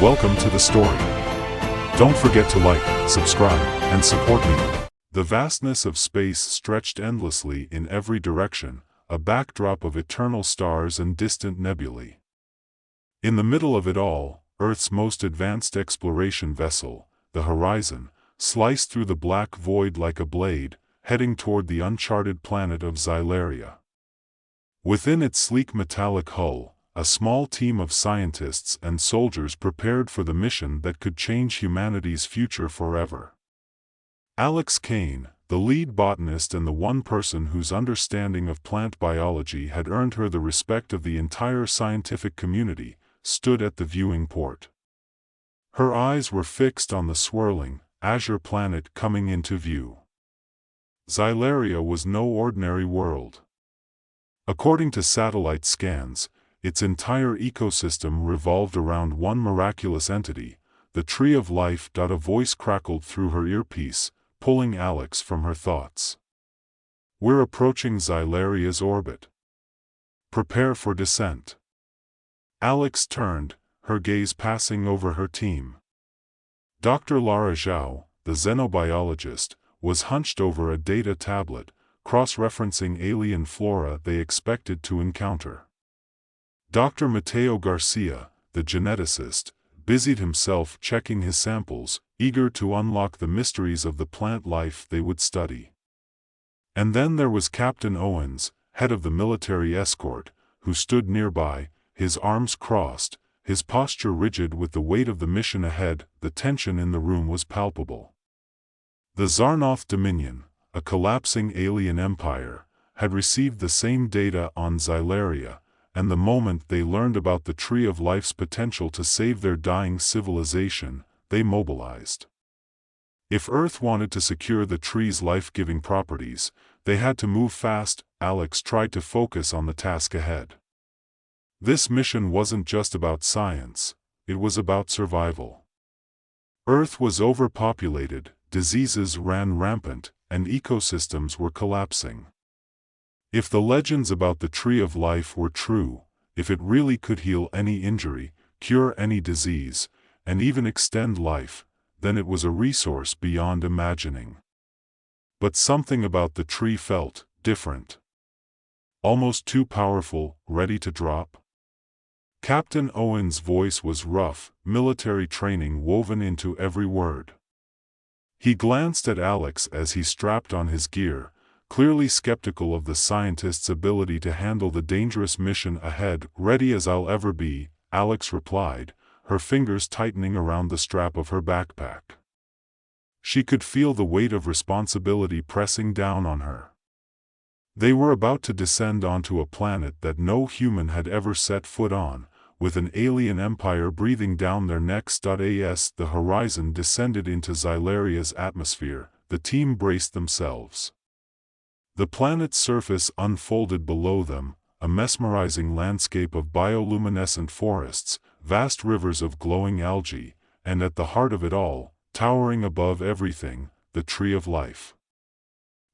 Welcome to the story. Don't forget to like, subscribe, and support me. The vastness of space stretched endlessly in every direction, a backdrop of eternal stars and distant nebulae. In the middle of it all, Earth's most advanced exploration vessel, the Horizon, sliced through the black void like a blade, heading toward the uncharted planet of Xylaria. Within its sleek metallic hull, a small team of scientists and soldiers prepared for the mission that could change humanity's future forever. Alex Kane, the lead botanist and the one person whose understanding of plant biology had earned her the respect of the entire scientific community, stood at the viewing port. Her eyes were fixed on the swirling, azure planet coming into view. Xylaria was no ordinary world. According to satellite scans, its entire ecosystem revolved around one miraculous entity, the Tree of Life. A voice crackled through her earpiece, pulling Alex from her thoughts. We're approaching Xylaria's orbit. Prepare for descent. Alex turned, her gaze passing over her team. Dr. Lara Zhao, the xenobiologist, was hunched over a data tablet, cross-referencing alien flora they expected to encounter. Dr. Mateo Garcia, the geneticist, busied himself checking his samples, eager to unlock the mysteries of the plant life they would study. And then there was Captain Owens, head of the military escort, who stood nearby, his arms crossed, his posture rigid with the weight of the mission ahead. The tension in the room was palpable. The Zarnoth Dominion, a collapsing alien empire, had received the same data on Xylaria, and the moment they learned about the Tree of Life's potential to save their dying civilization, they mobilized. If Earth wanted to secure the tree's life-giving properties, they had to move fast. Alex tried to focus on the task ahead. This mission wasn't just about science, it was about survival. Earth was overpopulated, diseases ran rampant, and ecosystems were collapsing. If the legends about the Tree of Life were true, if it really could heal any injury, cure any disease, and even extend life, then it was a resource beyond imagining. But something about the tree felt different. Almost too powerful, ready to drop. Captain Owen's voice was rough, military training woven into every word. He glanced at Alex as he strapped on his gear, clearly skeptical of the scientist's ability to handle the dangerous mission ahead. Ready as I'll ever be, Alex replied, her fingers tightening around the strap of her backpack. She could feel the weight of responsibility pressing down on her. They were about to descend onto a planet that no human had ever set foot on, with an alien empire breathing down their necks. As the Horizon descended into Xylaria's atmosphere, the team braced themselves. The planet's surface unfolded below them, a mesmerizing landscape of bioluminescent forests, vast rivers of glowing algae, and at the heart of it all, towering above everything, the Tree of Life.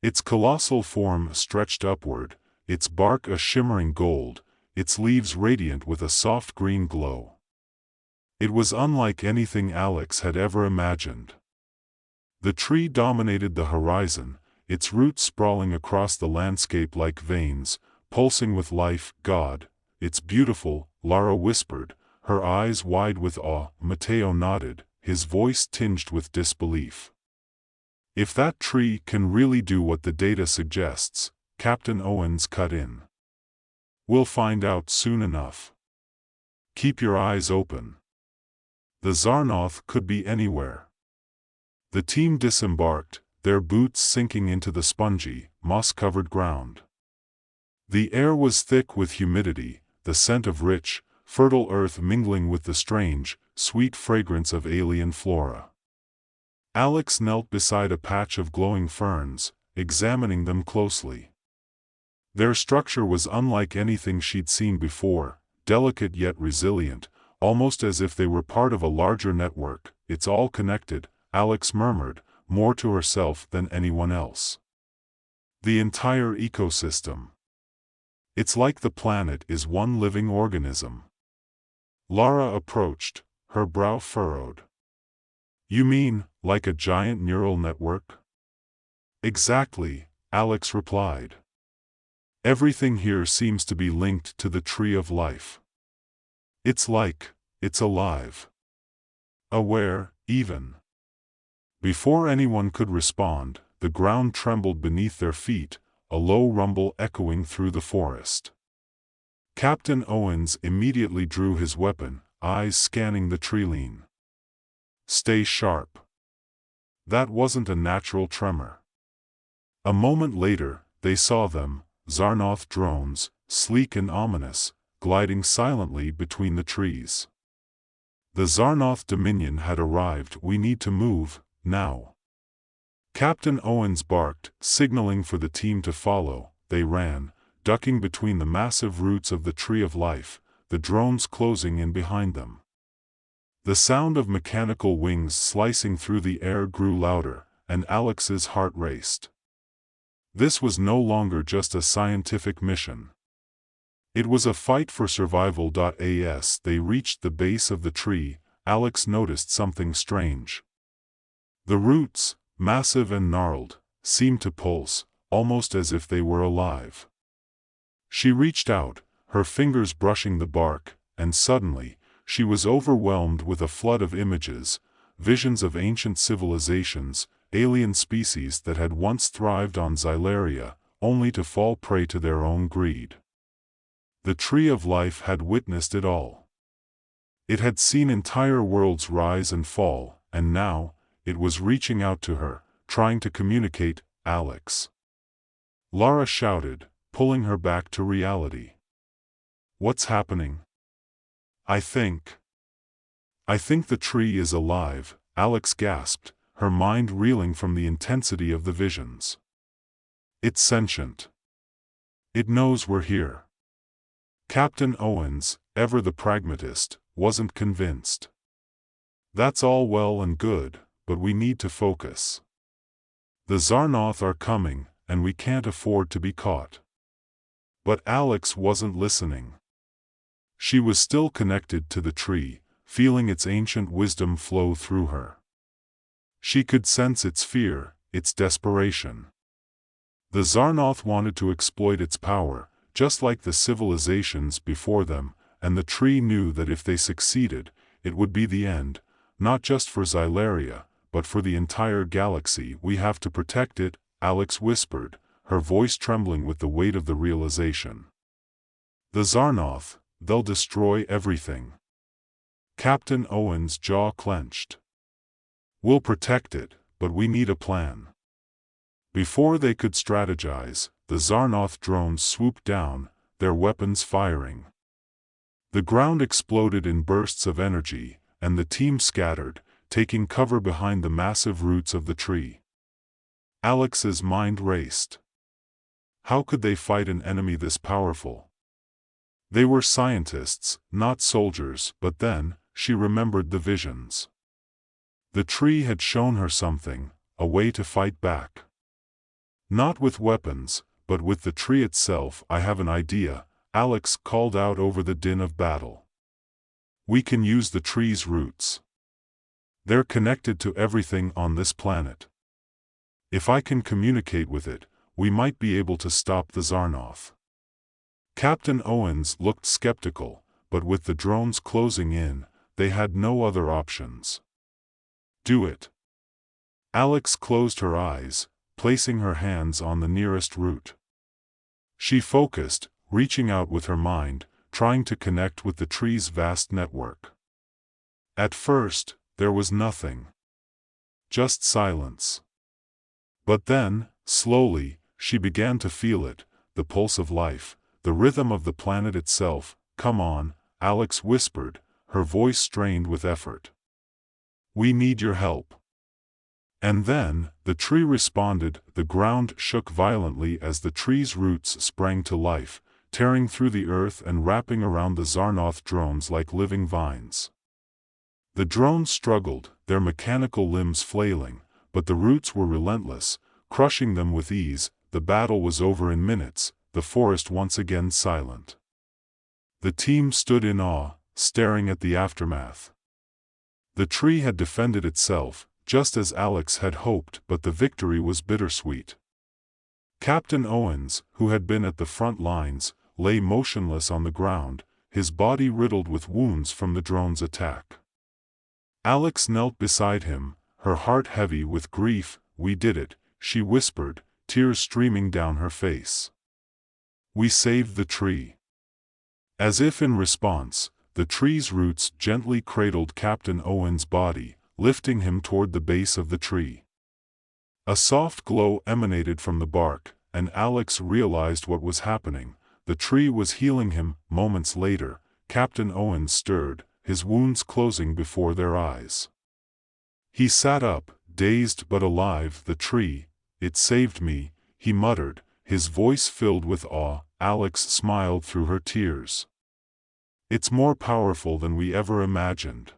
Its colossal form stretched upward, its bark a shimmering gold, its leaves radiant with a soft green glow. It was unlike anything Alex had ever imagined. The tree dominated the horizon, its roots sprawling across the landscape like veins, pulsing with life. God, it's beautiful, Lara whispered, her eyes wide with awe. Mateo nodded, his voice tinged with disbelief. If that tree can really do what the data suggests, Captain Owens cut in. We'll find out soon enough. Keep your eyes open. The Zarnoth could be anywhere. The team disembarked, their boots sinking into the spongy, moss-covered ground. The air was thick with humidity, the scent of rich, fertile earth mingling with the strange, sweet fragrance of alien flora. Alex knelt beside a patch of glowing ferns, examining them closely. Their structure was unlike anything she'd seen before, delicate yet resilient, almost as if they were part of a larger network. It's all connected, Alex murmured, more to herself than anyone else. The entire ecosystem. It's like the planet is one living organism. Lara approached, her brow furrowed. You mean, like a giant neural network? Exactly, Alex replied. Everything here seems to be linked to the tree of life. It's alive. Aware, even. Before anyone could respond, the ground trembled beneath their feet, a low rumble echoing through the forest. Captain Owens immediately drew his weapon, eyes scanning the treeline. Stay sharp. That wasn't a natural tremor. A moment later, they saw them, Zarnoth drones, sleek and ominous, gliding silently between the trees. The Zarnoth Dominion had arrived. We need to move, now. Captain Owens barked, signaling for the team to follow. They ran, ducking between the massive roots of the Tree of Life, the drones closing in behind them. The sound of mechanical wings slicing through the air grew louder, and Alex's heart raced. This was no longer just a scientific mission. It was a fight for survival. As they reached the base of the tree, Alex noticed something strange. The roots, massive and gnarled, seemed to pulse, almost as if they were alive. She reached out, her fingers brushing the bark, and suddenly, she was overwhelmed with a flood of images, visions of ancient civilizations, alien species that had once thrived on Xyleria, only to fall prey to their own greed. The Tree of Life had witnessed it all. It had seen entire worlds rise and fall, and now, it was reaching out to her, trying to communicate. Alex. Lara shouted, pulling her back to reality. What's happening? I think the tree is alive, Alex gasped, her mind reeling from the intensity of the visions. It's sentient. It knows we're here. Captain Owens, ever the pragmatist, wasn't convinced. That's all well and good, but we need to focus. The Zarnoth are coming, and we can't afford to be caught. But Alex wasn't listening. She was still connected to the tree, feeling its ancient wisdom flow through her. She could sense its fear, its desperation. The Zarnoth wanted to exploit its power, just like the civilizations before them, and the tree knew that if they succeeded, it would be the end, not just for Xyleria, but for the entire galaxy. We have to protect it, Alex whispered, her voice trembling with the weight of the realization. The Zarnoth, they'll destroy everything. Captain Owen's jaw clenched. We'll protect it, but we need a plan. Before they could strategize, the Zarnoth drones swooped down, their weapons firing. The ground exploded in bursts of energy, and the team scattered, taking cover behind the massive roots of the tree. Alex's mind raced. How could they fight an enemy this powerful? They were scientists, not soldiers. But then, she remembered the visions. The tree had shown her something, a way to fight back. Not with weapons, but with the tree itself. I have an idea, Alex called out over the din of battle. We can use the tree's roots. They're connected to everything on this planet. If I can communicate with it, we might be able to stop the Zarnoth. Captain Owens looked skeptical, but with the drones closing in, they had no other options. Do it. Alex closed her eyes, placing her hands on the nearest root. She focused, reaching out with her mind, trying to connect with the tree's vast network. At first, there was nothing. Just silence. But then, slowly, she began to feel it, the pulse of life, the rhythm of the planet itself. Come on, Alex whispered, her voice strained with effort. We need your help. And then, the tree responded. The ground shook violently as the tree's roots sprang to life, tearing through the earth and wrapping around the Zarnoth drones like living vines. The drones struggled, their mechanical limbs flailing, but the roots were relentless, crushing them with ease. The battle was over in minutes, the forest once again silent. The team stood in awe, staring at the aftermath. The tree had defended itself, just as Alex had hoped, but the victory was bittersweet. Captain Owens, who had been at the front lines, lay motionless on the ground, his body riddled with wounds from the drone's attack. Alex knelt beside him, her heart heavy with grief. "We did it," she whispered, tears streaming down her face. "We saved the tree." As if in response, the tree's roots gently cradled Captain Owen's body, lifting him toward the base of the tree. A soft glow emanated from the bark, and Alex realized what was happening. The tree was healing him. Moments later, Captain Owen stirred, his wounds closing before their eyes. He sat up, dazed but alive. "The tree, it saved me," he muttered, his voice filled with awe. Alex smiled through her tears. "It's more powerful than we ever imagined."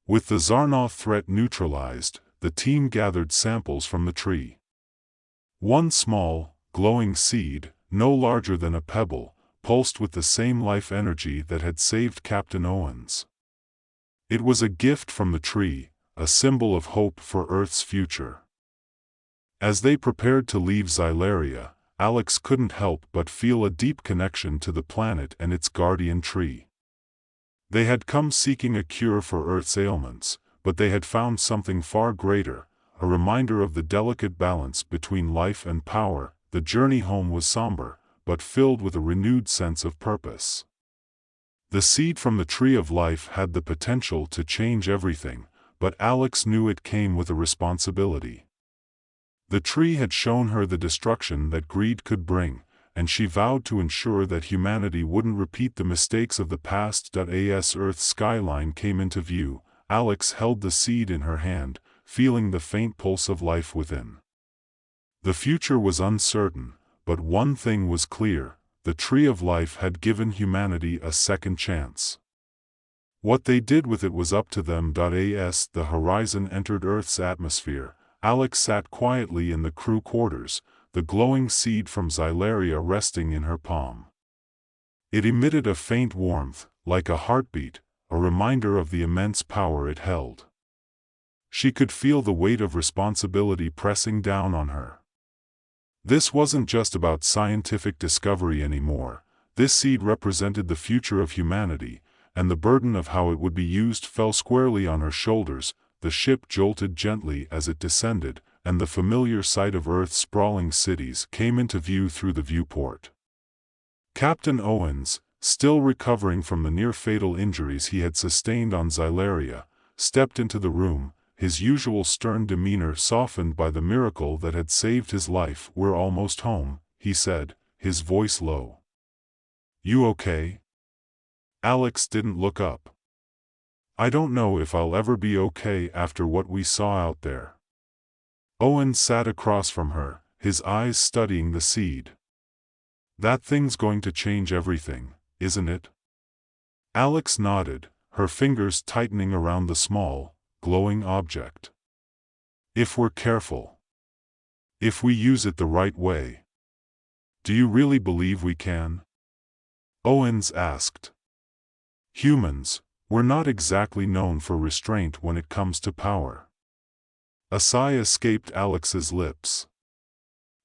With the Zarnoth threat neutralized, the team gathered samples from the tree. One small, glowing seed, no larger than a pebble, pulsed with the same life energy that had saved Captain Owens. It was a gift from the tree, a symbol of hope for Earth's future. As they prepared to leave Xylaria, Alex couldn't help but feel a deep connection to the planet and its guardian tree. They had come seeking a cure for Earth's ailments, but they had found something far greater, a reminder of the delicate balance between life and power. The journey home was somber, but filled with a renewed sense of purpose. The seed from the tree of life had the potential to change everything, but Alex knew it came with a responsibility. The tree had shown her the destruction that greed could bring, and she vowed to ensure that humanity wouldn't repeat the mistakes of the past. As Earth's skyline came into view, Alex held the seed in her hand, feeling the faint pulse of life within. The future was uncertain, but one thing was clear: the tree of life had given humanity a second chance. What they did with it was up to them. As the horizon entered Earth's atmosphere, Alex sat quietly in the crew quarters, the glowing seed from Xylaria resting in her palm. It emitted a faint warmth, like a heartbeat, a reminder of the immense power it held. She could feel the weight of responsibility pressing down on her. This wasn't just about scientific discovery anymore. This seed represented the future of humanity, and the burden of how it would be used fell squarely on her shoulders. The ship jolted gently as it descended, and the familiar sight of Earth's sprawling cities came into view through the viewport. Captain Owens, still recovering from the near-fatal injuries he had sustained on Xylaria, stepped into the room, his usual stern demeanor softened by the miracle that had saved his life. "We're almost home," he said, his voice low. "You okay?" Alex didn't look up. "I don't know if I'll ever be okay after what we saw out there." Owen sat across from her, his eyes studying the seed. "That thing's going to change everything, isn't it?" Alex nodded, her fingers tightening around the small, glowing object. "If we're careful. If we use it the right way." "Do you really believe we can?" Owens asked. "Humans, we're not exactly known for restraint when it comes to power." A sigh escaped Alex's lips.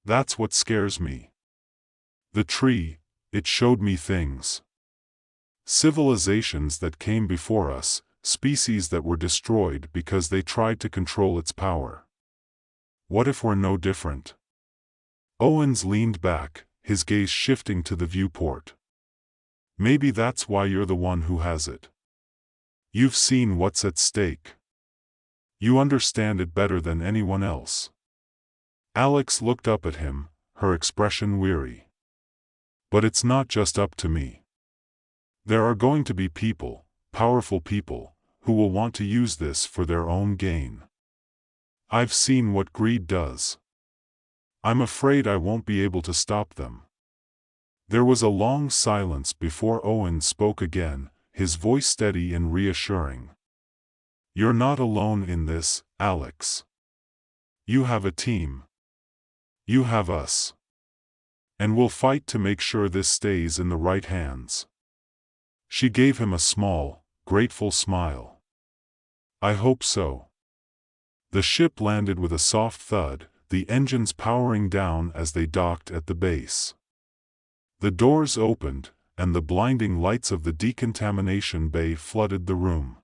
"That's what scares me. The tree, it showed me things. Civilizations that came before us, species that were destroyed because they tried to control its power. What if we're no different?" Owens leaned back, his gaze shifting to the viewport. "Maybe that's why you're the one who has it. You've seen what's at stake. You understand it better than anyone else." Alex looked up at him, her expression weary. "But it's not just up to me. There are going to be people, powerful people, who will want to use this for their own gain. I've seen what greed does. I'm afraid I won't be able to stop them." There was a long silence before Owen spoke again, his voice steady and reassuring. "You're not alone in this, Alex. You have a team. You have us. And we'll fight to make sure this stays in the right hands." She gave him a small, grateful smile. I hope so. The ship landed with a soft thud, the engines powering down as they docked at the base. The doors opened, and the blinding lights of the decontamination bay flooded the room.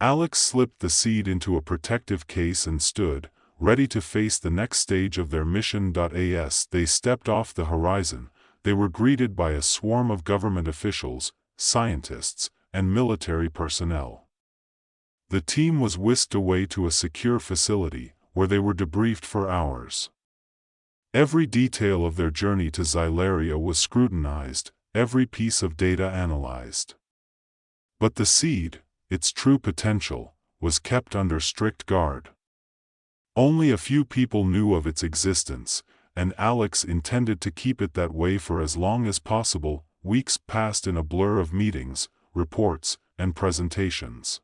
Alex slipped the seed into a protective case and stood, ready to face the next stage of their mission. As they stepped off the horizon, they were greeted by a swarm of government officials, scientists, and military personnel. The team was whisked away to a secure facility, where they were debriefed for hours. Every detail of their journey to Xylaria was scrutinized, every piece of data analyzed. But the seed, its true potential, was kept under strict guard. Only a few people knew of its existence, and Alex intended to keep it that way for as long as possible. Weeks passed in a blur of meetings, reports, and presentations.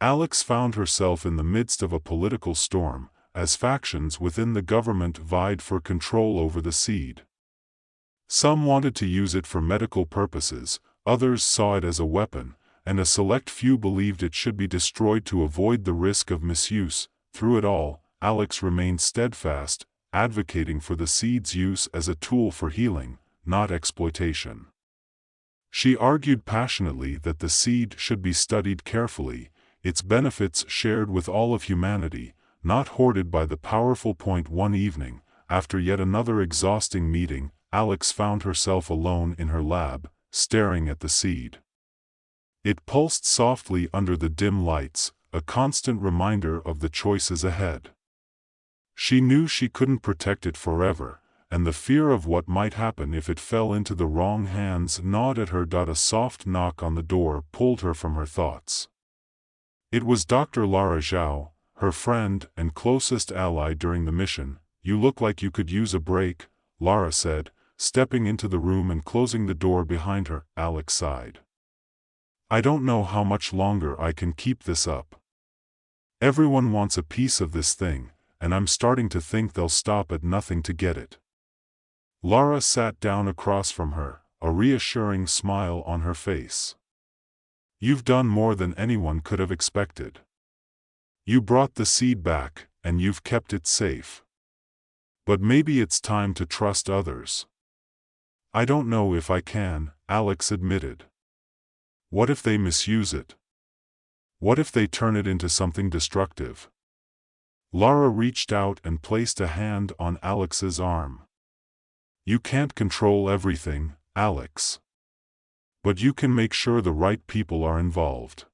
Alex found herself in the midst of a political storm, as factions within the government vied for control over the seed. Some wanted to use it for medical purposes, others saw it as a weapon, and a select few believed it should be destroyed to avoid the risk of misuse. Through it all, Alex remained steadfast, advocating for the seed's use as a tool for healing, not exploitation. She argued passionately that the seed should be studied carefully, its benefits shared with all of humanity, not hoarded by the powerful. One evening, after yet another exhausting meeting, Alex found herself alone in her lab, staring at the seed. It pulsed softly under the dim lights, a constant reminder of the choices ahead. She knew she couldn't protect it forever, and the fear of what might happen if it fell into the wrong hands gnawed at her. A soft knock on the door pulled her from her thoughts. It was Dr. Lara Zhao, her friend and closest ally during the mission. "You look like you could use a break," Lara said, stepping into the room and closing the door behind her. Alex sighed. "I don't know how much longer I can keep this up. Everyone wants a piece of this thing, and I'm starting to think they'll stop at nothing to get it." Lara sat down across from her, a reassuring smile on her face. "You've done more than anyone could have expected. You brought the seed back, and you've kept it safe. But maybe it's time to trust others." "I don't know if I can," Alex admitted. "What if they misuse it? What if they turn it into something destructive?" Lara reached out and placed a hand on Alex's arm. "You can't control everything, Alex. But you can make sure the right people are involved.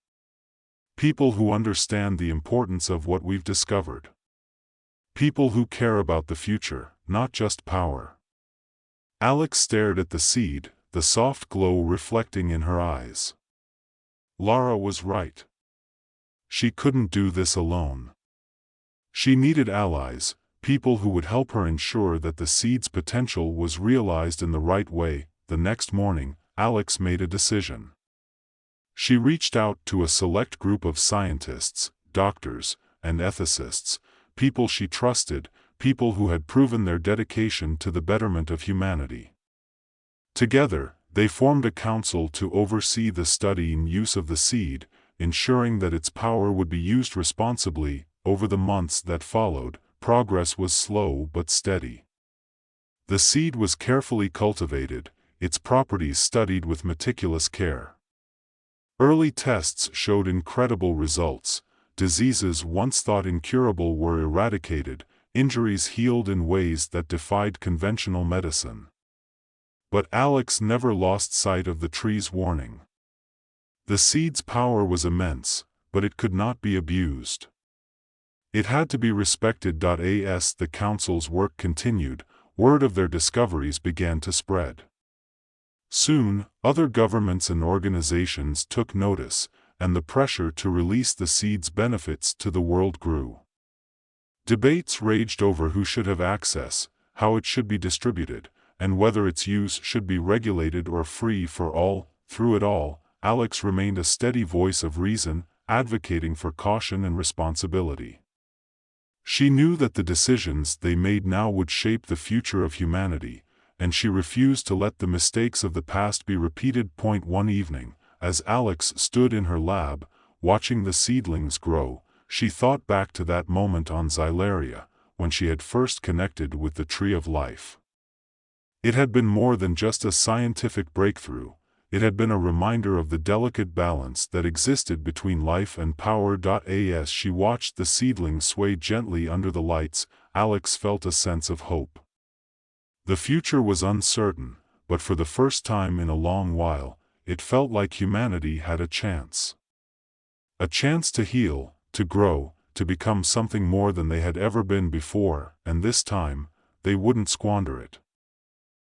People who understand the importance of what we've discovered. People who care about the future, not just power." Alex stared at the seed, the soft glow reflecting in her eyes. Lara was right. She couldn't do this alone. She needed allies, people who would help her ensure that the seed's potential was realized in the right way. The next morning, Alex made a decision. She reached out to a select group of scientists, doctors, and ethicists, people she trusted, people who had proven their dedication to the betterment of humanity. Together, they formed a council to oversee the study and use of the seed, ensuring that its power would be used responsibly. Over the months that followed, progress was slow but steady. The seed was carefully cultivated, its properties studied with meticulous care. Early tests showed incredible results. Diseases once thought incurable were eradicated, injuries healed in ways that defied conventional medicine. But Alex never lost sight of the tree's warning. The seed's power was immense, but it could not be abused. It had to be respected. As the council's work continued, word of their discoveries began to spread. Soon, other governments and organizations took notice, and the pressure to release the seed's benefits to the world grew. Debates raged over who should have access, how it should be distributed, and whether its use should be regulated or free for all. Through it all, Alex remained a steady voice of reason, advocating for caution and responsibility. She knew that the decisions they made now would shape the future of humanity, and she refused to let the mistakes of the past be repeated. One evening, as Alex stood in her lab, watching the seedlings grow, she thought back to that moment on Xylaria, when she had first connected with the Tree of Life. It had been more than just a scientific breakthrough, it had been a reminder of the delicate balance that existed between life and power. As she watched the seedlings sway gently under the lights, Alex felt a sense of hope. The future was uncertain, but for the first time in a long while, it felt like humanity had a chance. A chance to heal, to grow, to become something more than they had ever been before, and this time, they wouldn't squander it.